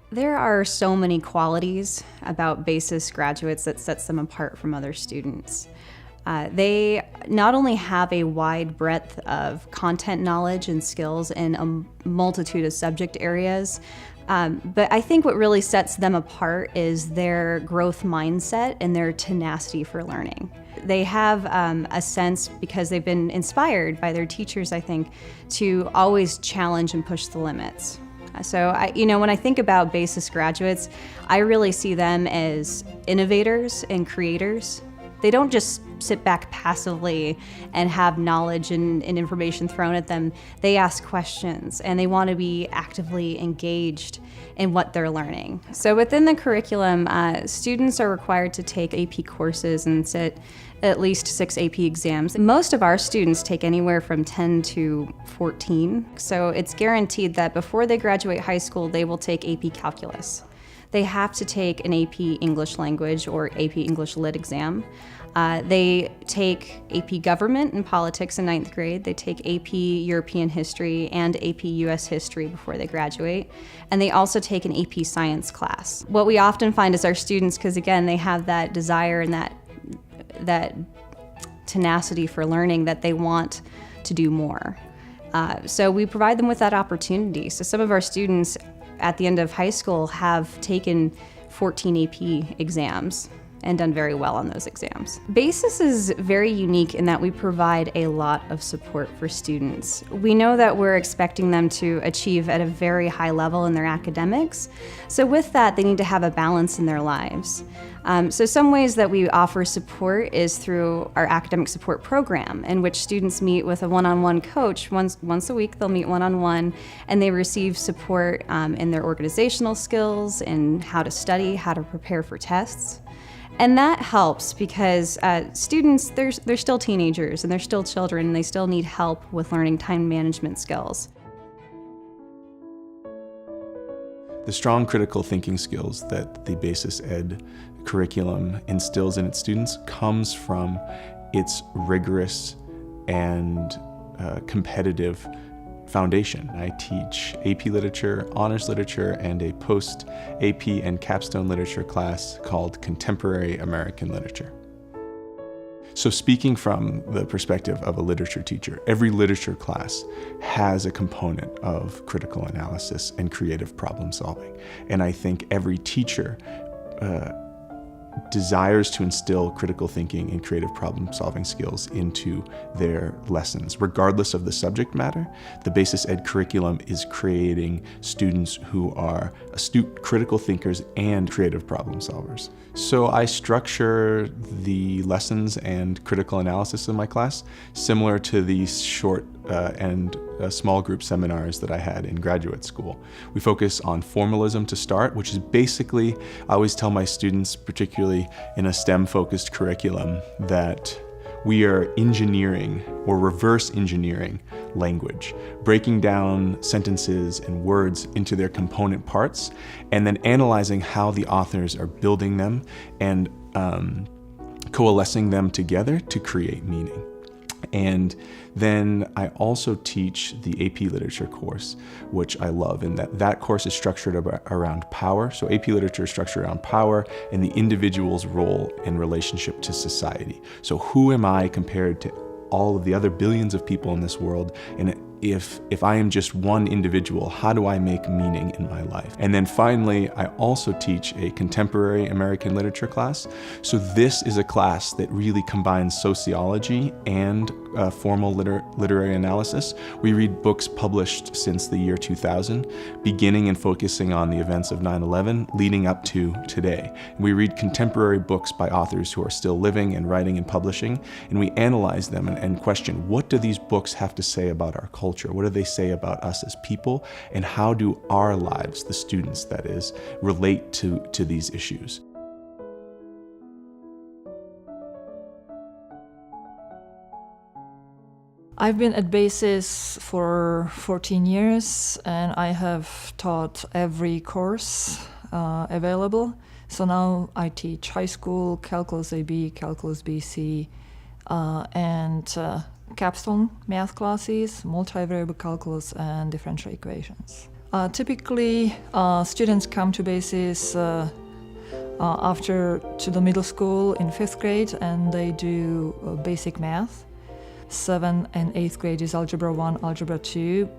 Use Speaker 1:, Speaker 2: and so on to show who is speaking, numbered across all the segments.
Speaker 1: There are so many qualities about BASIS graduates that sets them apart from other students. They not only have a wide breadth of content knowledge and skills in a multitude of subject areas, but I think what really sets them apart is their growth mindset and their tenacity for learning. They have a sense, because they've been inspired by their teachers, I think, to always challenge and push the limits. So, when I think about BASIS graduates, I really see them as innovators and creators. They don't just sit back passively and have knowledge and information thrown at them. They ask questions and they want to be actively engaged in what they're learning. So within the curriculum, students are required to take AP courses and sit at least 6 AP exams. Most of our students take anywhere from 10 to 14. So it's guaranteed that before they graduate high school, they will take AP Calculus. They have to take an AP English Language or AP English Lit exam. They take AP Government and Politics in 9th grade. They take AP European History and AP US History before they graduate. And they also take an AP Science class. What we often find is our students, because again, they have that desire and that tenacity for learning, that they want to do more. So we provide them with that opportunity. So some of our students at the end of high school have taken 14 AP exams and done very well on those exams. BASIS is very unique in that we provide a lot of support for students. We know that we're expecting them to achieve at a very high level in their academics. So with that, they need to have a balance in their lives. So some ways that we offer support is through our academic support program, in which students meet with a one-on-one coach. Once a week, they'll meet one-on-one, and they receive support in their organizational skills, in how to study, how to prepare for tests. And that helps because students, they're still teenagers and they're still children, and they still need help with learning time management skills.
Speaker 2: The strong critical thinking skills that the BASIS Ed curriculum instills in its students comes from its rigorous and competitive foundation. I teach AP Literature, Honors Literature, and a post-AP and capstone literature class called Contemporary American Literature. So speaking from the perspective of a literature teacher, every literature class has a component of critical analysis and creative problem solving. And I think every teacher desires to instill critical thinking and creative problem solving skills into their lessons. Regardless of the subject matter, the BASIS Ed curriculum is creating students who are astute critical thinkers and creative problem solvers. So I structure the lessons and critical analysis in my class similar to these short and small group seminars that I had in graduate school. We focus on formalism to start, which is basically, I always tell my students, particularly in a STEM-focused curriculum, that we are engineering or reverse engineering language, breaking down sentences and words into their component parts, and then analyzing how the authors are building them and coalescing them together to create meaning. And then I also teach the AP Literature course, which I love, and that course is structured around power. So AP Literature is structured around power and the individual's role in relationship to society. So who am I compared to all of the other billions of people in this world? And if I am just one individual, how do I make meaning in my life? And then finally, I also teach a contemporary American literature class. So this is a class that really combines sociology and formal literary analysis. We read books published since the year 2000, beginning and focusing on the events of 9/11, leading up to today. We read contemporary books by authors who are still living and writing and publishing, and we analyze them and question, what do these books have to say about our culture? What do they say about us as people? And how do our lives, the students that is, relate to these issues?
Speaker 3: I've been at BASIS for 14 years, and I have taught every course available. So now I teach high school, Calculus AB, Calculus BC, and capstone math classes, multivariable calculus, and differential equations. Typically, students come to BASIS after to the middle school in 5th grade, and they do basic math. 7th and 8th grade is Algebra 1, Algebra 2,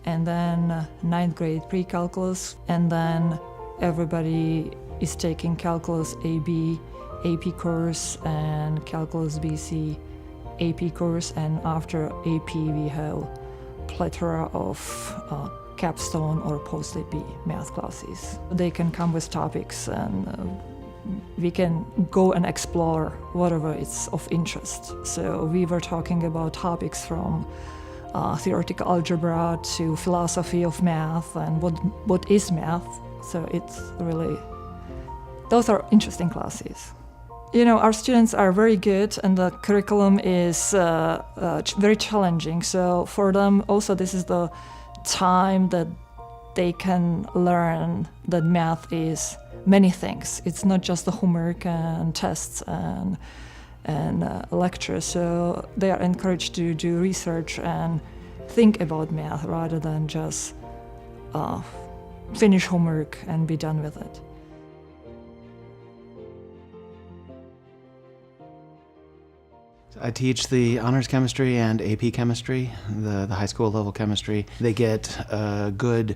Speaker 3: and then 9th grade pre-calculus, and then everybody is taking Calculus AB, AP course, and Calculus BC, AP course, and after AP we have plethora of capstone or post-AP math classes. They can come with topics, and we can go and explore whatever is of interest. So we were talking about topics from theoretical algebra to philosophy of math and what is math. So it's really, those are interesting classes. You know, our students are very good, and the curriculum is very challenging. So for them also, this is the time that they can learn that math is many things. It's not just the homework and tests and lectures. So they are encouraged to do research and think about math rather than just finish homework and be done with it.
Speaker 4: I teach the honors chemistry and AP chemistry, the high school level chemistry. They get a good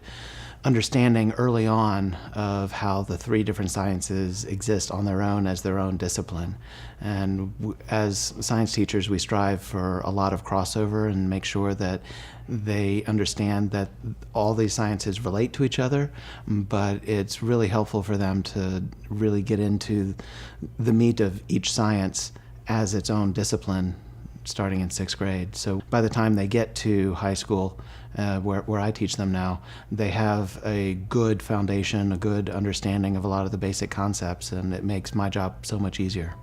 Speaker 4: understanding early on of how the three different sciences exist on their own as their own discipline. And as science teachers, we strive for a lot of crossover and make sure that they understand that all these sciences relate to each other, but it's really helpful for them to really get into the meat of each science as its own discipline starting in 6th grade. So by the time they get to high school, where I teach them now, they have a good foundation, a good understanding of a lot of the basic concepts, and it makes my job so much easier.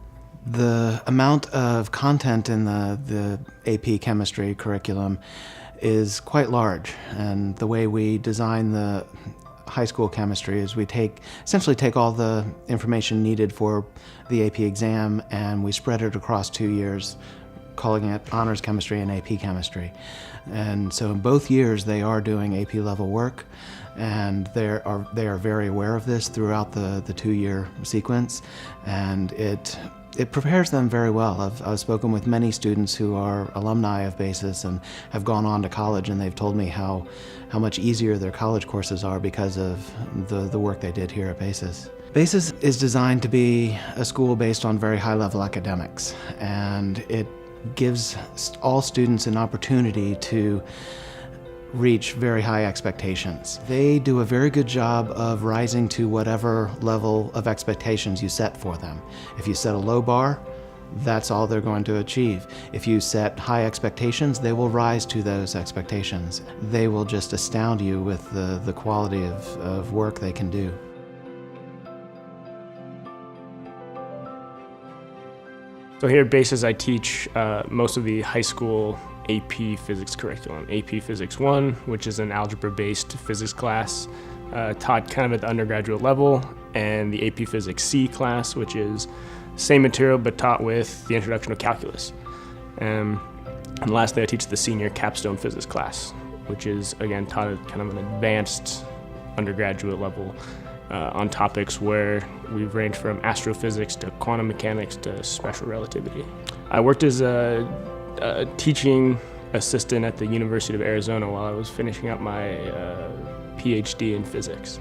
Speaker 4: The amount of content in the AP chemistry curriculum is quite large, and the way we design the high school chemistry is we essentially take all the information needed for the AP exam and we spread it across 2 years, calling it honors chemistry and AP chemistry. And so in both years they are doing AP level work, and they are very aware of this throughout the 2-year sequence, and it prepares them very well. I've spoken with many students who are alumni of BASIS and have gone on to college, and they've told me how much easier their college courses are because of the work they did here at BASIS. BASIS is designed to be a school based on very high-level academics, and it gives all students an opportunity to reach very high expectations. They do a very good job of rising to whatever level of expectations you set for them. If you set a low bar, that's all they're going to achieve. If you set high expectations, they will rise to those expectations. They will just astound you with the quality of work they can do.
Speaker 5: So here at BASIS, I teach most of the high school AP physics curriculum. AP Physics 1, which is an algebra-based physics class, taught kind of at the undergraduate level, and the AP Physics C class, which is same material but taught with the introduction of calculus. And lastly, I teach the senior capstone physics class, which is again taught at kind of an advanced undergraduate level on topics where we've ranged from astrophysics to quantum mechanics to special relativity. I worked as a teaching assistant at the University of Arizona while I was finishing up my PhD in physics.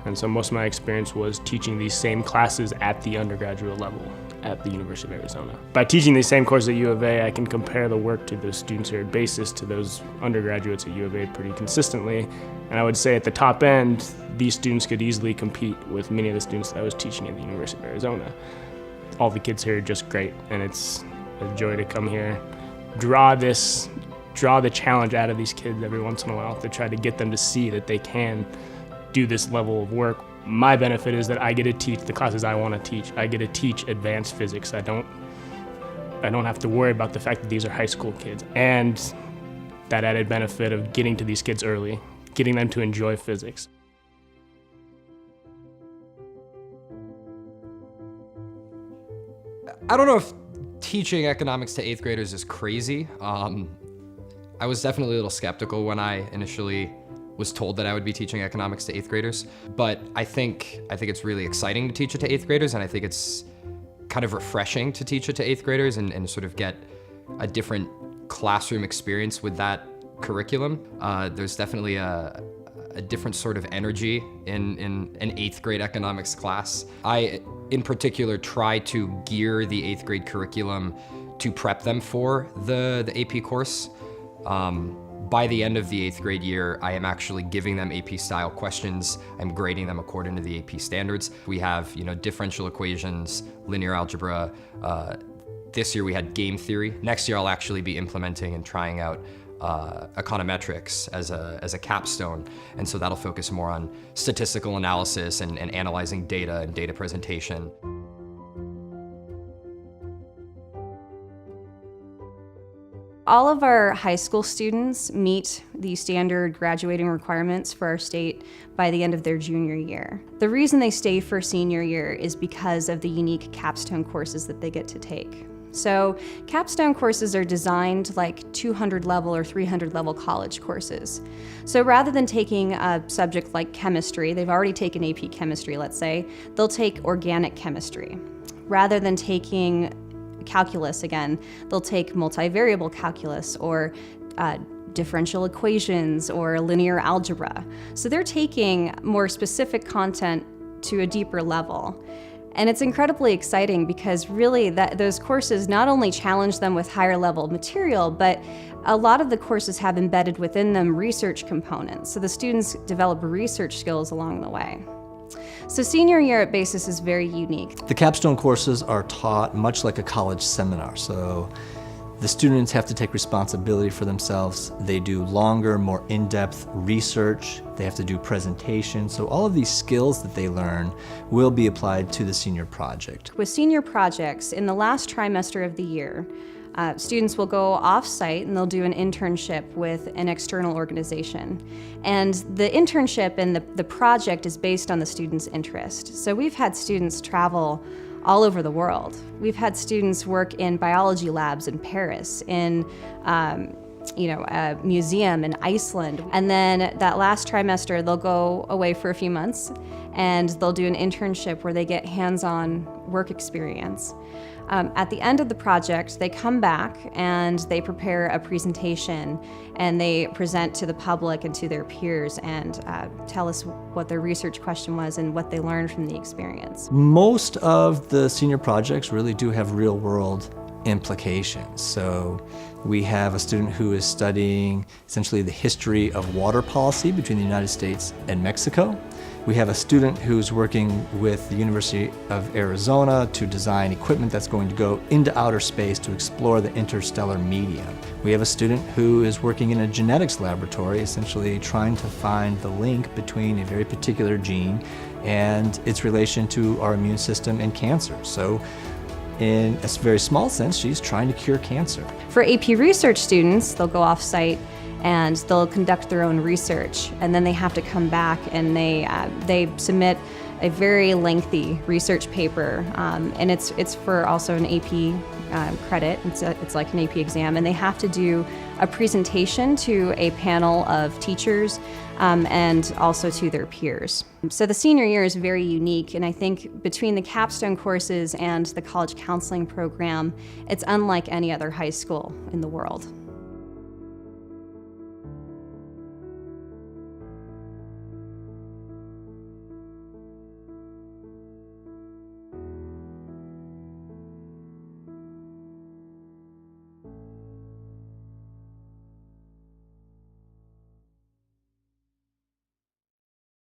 Speaker 5: And so most of my experience was teaching these same classes at the undergraduate level at the University of Arizona. By teaching these same courses at U of A, I can compare the work to the students here at BASIS to those undergraduates at U of A pretty consistently. And I would say at the top end, these students could easily compete with many of the students that I was teaching at the University of Arizona. All the kids here are just great, and it's a joy to come here, draw the challenge out of these kids every once in a while to try to get them to see that they can do this level of work. My benefit is that I get to teach the classes I want to teach. I get to teach advanced physics. I don't have to worry about the fact that these are high school kids. And that added benefit of getting to these kids early, getting them to enjoy physics.
Speaker 6: I don't know if teaching economics to 8th graders is crazy. I was definitely a little skeptical when I initially was told that I would be teaching economics to 8th graders, but I think it's really exciting to teach it to 8th graders, and I think it's kind of refreshing to teach it to 8th graders and sort of get a different classroom experience with that curriculum. There's definitely a different sort of energy in an 8th grade economics class. I, in particular, try to gear the 8th grade curriculum to prep them for the AP course. By the end of the 8th grade year, I am actually giving them AP style questions. I'm grading them according to the AP standards. We have, differential equations, linear algebra. This year we had game theory. Next year I'll actually be implementing and trying out econometrics as a capstone. And so that'll focus more on statistical analysis and analyzing data and data presentation.
Speaker 1: All of our high school students meet the standard graduating requirements for our state by the end of their junior year. The reason they stay for senior year is because of the unique capstone courses that they get to take. So capstone courses are designed like 200 level or 300 level college courses. So rather than taking a subject like chemistry, they've already taken AP chemistry, let's say, they'll take organic chemistry. Rather than taking calculus again, they'll take multivariable calculus or differential equations or linear algebra. So they're taking more specific content to a deeper level. And it's incredibly exciting because really those courses not only challenge them with higher level material, but a lot of the courses have embedded within them research components. So the students develop research skills along the way. So senior year at Basis is very unique.
Speaker 7: The capstone courses are taught much like a college seminar. So the students have to take responsibility for themselves. They do longer, more in-depth research. They have to do presentations. So all of these skills that they learn will be applied to the senior project.
Speaker 1: With senior projects, in the last trimester of the year, students will go off-site and they'll do an internship with an external organization. And the internship and the project is based on the student's interest. So we've had students travel all over the world. We've had students work in biology labs in Paris, in a museum in Iceland. And then that last trimester, they'll go away for a few months and they'll do an internship where they get hands-on work experience. At the end of the project, they come back and they prepare a presentation and they present to the public and to their peers and tell us what their research question was and what they learned from the experience.
Speaker 7: Most of the senior projects really do have real-world implications. So we have a student who is studying essentially the history of water policy between the United States and Mexico. We have a student who's working with the University of Arizona to design equipment that's going to go into outer space to explore the interstellar medium. We have a student who is working in a genetics laboratory, essentially trying to find the link between a very particular gene and its relation to our immune system and cancer. So in a very small sense, she's trying to cure cancer.
Speaker 1: For AP research students, they'll go off-site and they'll conduct their own research, and then they have to come back and they submit a very lengthy research paper, and it's for also an AP credit. It's like an AP exam, and they have to do a presentation to a panel of teachers and also to their peers. So the senior year is very unique, and I think between the capstone courses and the college counseling program, it's unlike any other high school in the world.